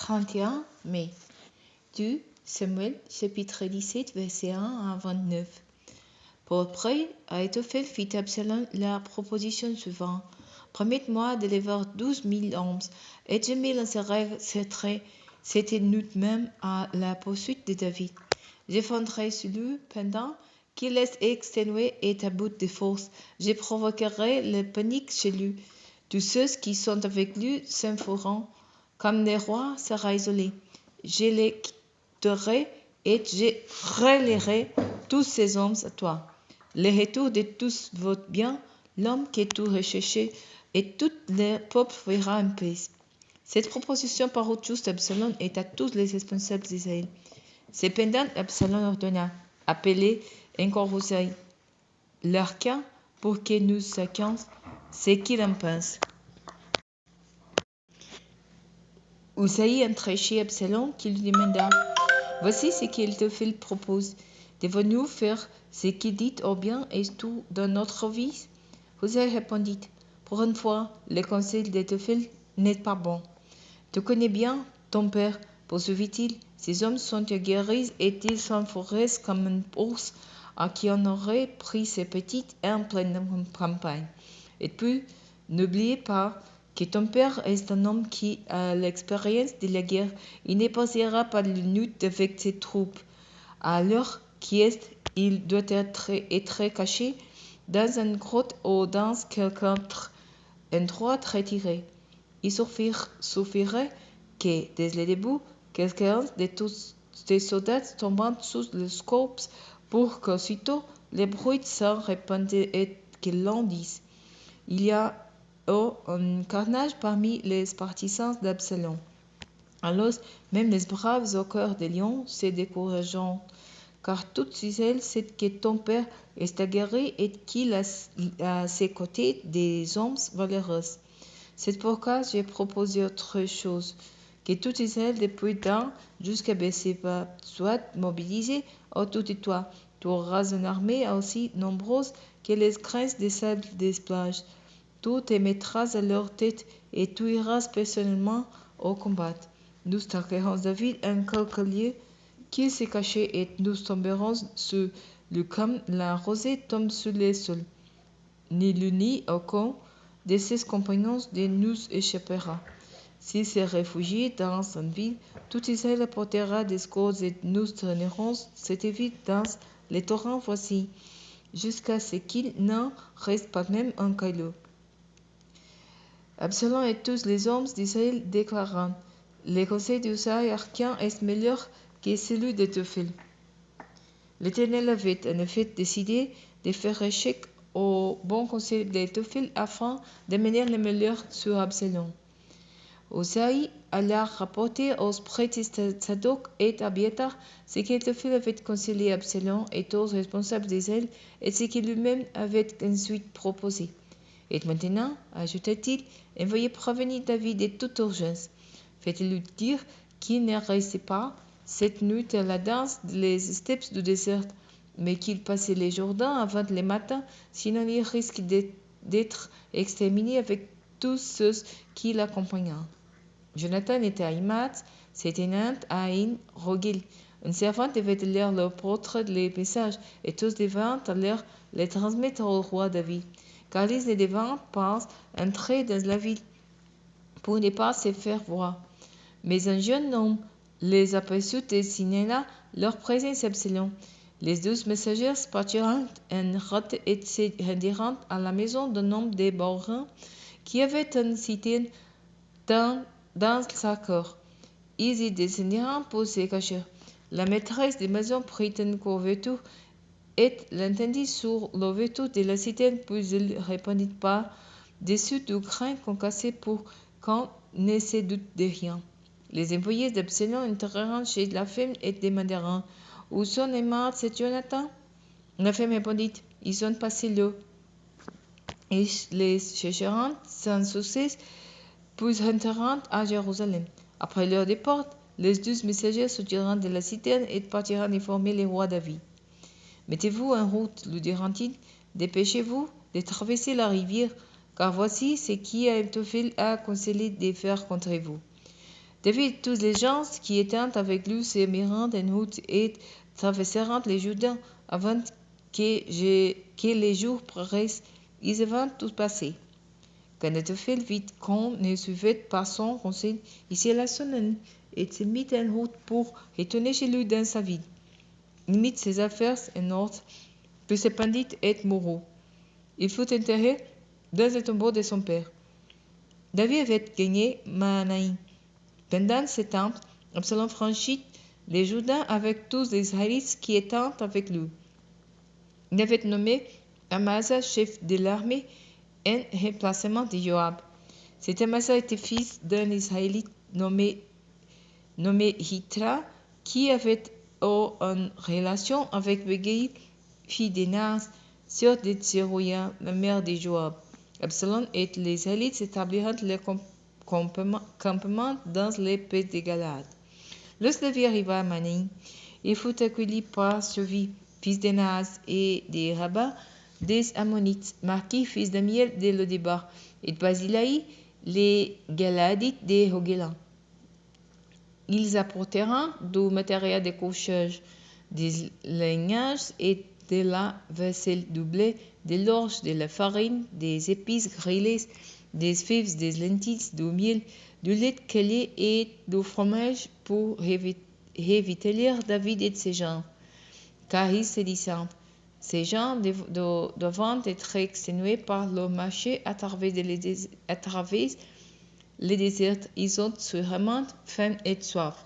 31 mai. 2 Samuel, chapitre 17, versets 1 à 29. Pour après, Ahitophel fit à Absalom la proposition suivante. Permettez-moi de lever 12 000 hommes, et je me lancerai cette nuit même à la poursuite de David. Je fondrai sur lui pendant qu'il est exténué et à bout de force. Je provoquerai la panique chez lui. Tous ceux qui sont avec lui s'enfuiront, comme le roi sera isolé. Je les quitterai et je relierai tous ces hommes à toi. Le retour de tous votre bien, l'homme que tu recherches, et tout le peuple vivra en paix. Cette proposition parut juste à Absalom et à tous les responsables d'Israël. Cependant, Absalom ordonna, appelez encore Usaï, l'Archin, pour que nous sachions ce qu'il en pense. Usaï entra chez Absalom, qui lui demanda, voici ce qu'Ahitophel propose. Devons-nous faire ce qu'il dit ou bien est tout dans notre vie? Usaï répondit, pour une fois, le conseil d'Ahitophel n'est pas bon. Tu connais bien ton père, poursuivit-il. Ces hommes sont aguerris et ils s'enfourrent comme un ours à qui on aurait pris ses petites en pleine campagne. Et puis, n'oubliez pas que ton père est un homme qui a l'expérience de la guerre. Il ne passera pas de nuit avec ses troupes. À l'heure qui est, il doit être caché dans une grotte ou dans quelque autre endroit retiré. Il suffirait que, dès le début, quelqu'un de tous ces soldats tombant sous le corps pour qu'aussitôt le bruit s'en répande et que l'on dise « Il y a eu un carnage parmi les partisans d'Absalom ». Alors, même les braves au cœur des lions se décourageront, car tout Israël sait que ton père est aguerri et qu'il a à ses côtés des hommes valeureux. C'est pourquoi j'ai proposé autre chose, que tout Israël depuis Dan jusqu'à Beersheba soit mobilisé autour de toi. Tu auras une armée aussi nombreuse que les grains de sable des plages. Tu te mettras à leur tête et tu iras personnellement au combat. Nous traquerons David en quelque lieu qu'il s'est caché et nous tomberons sur lui comme la rosée tombe sur le sol. Ni l'un ni aucun de ses compagnons ne nous échappera. S'il se réfugie dans une ville, tout Israël apportera des secours et nous traînerons cette ville dans les torrents voici, jusqu'à ce qu'il n'en reste pas même un caillou. Absalom et tous les hommes d'Israël déclarant, le conseil d'Usaï Archin est meilleur que celui d'Ahitophel. L'Éternel avait en effet décidé de faire échec au bon conseil d'Ahitophel afin de mener le meilleur sur Absalom. Usaï alla rapporter aux prêtres Sadok et Abiatar ce qu'Ahitophel avait conseillé à Absalom et aux responsables d'Israël et ce qu'il lui-même avait ensuite proposé. Et maintenant, ajouta-t-il, envoyez prévenir David de toute urgence. Faites-lui dire qu'il ne reste pas cette nuit à la danse des steppes du désert, mais qu'il passe les Jourdains avant le matin, sinon il risque d'être exterminé avec tous ceux qui l'accompagnent. Jonathan était à Hamath, ses tenants à Ain Rogel. Une servante devait leur apporter les messages, et tous devaient alors les transmettre au roi David, car ils ne devaient pas entrer dans la ville pour ne pas se faire voir. Mais un jeune homme les aperçut et signala leur présence à Absalom. Les 12 messagers partirent en route et se rendirent à la maison d'un homme de Bahurim qui avait une citerne dans sa cour. Ils y descendirent pour se cacher. La maîtresse de maison prit un couverture et l'entendit sur l'ouverture de la citerne, puis elle répondit pas dessus du grain concassé pour qu'on ne se doute de rien. Les employés d'Absalom entrèrent chez la femme et demandèrent « Où sont Hamath et Jonathan ?» La femme répondit « Ils sont passés là. » Ils les chercheront sans succès, puis rentrèrent à Jérusalem. Après leur départ, les 12 messagers sortirent de la citerne et partirent informer le roi David. « Mettez-vous en route, lui dirent-ils, dépêchez-vous de traverser la rivière, car voici ce qu'Ahitophel a conseillé de faire contre vous. » David et tous les gens qui étaient avec lui se mirent en route et traversèrent les Jourdains avant que les jours paraissent. Ils avaient tout passé. Quand Ahitophel vit qu'on ne suivait pas son conseil, il se laissa et se mit en route pour retourner chez lui dans sa ville. Il mit ses affaires en ordre, puis se pendit et mourut. Il fut enterré dans le tombeau de son père. David avait gagné Mahanaïm. Pendant ce temps, Absalom franchit les Jourdains avec tous les Israélites qui étaient avec lui. Il avait nommé Amasa chef de l'armée en remplacement de Joab. Cet Amasa était fils d'un Israélite nommé Hitra, qui avait eu une relation avec Begueï, fille d'Enas, sœur de Tserouïa, la mère de Joab. Absalom et les Israélites établirent leur campement dans les pays de Galade. Lorsque David arriva à Mahanaïm, il fut accueilli par Shovi, fils d'Enas, et de Rabba des Ammonites, Marquis, fils d'Amiel de Lodébar, et de Basilaï, les Galadites de Hoguéla. Ils apporteront du matériel de couchage, des lignages et de la vaisselle doublée, de l'orge, de la farine, des épices grillées, des fèves, des lentilles, du miel, du lait caillé et du fromage pour revitailler David et ses gens. Car ils se disaient, ces gens doivent être exténués par le marché à travers les déserts. Ils ont sûrement faim et soif.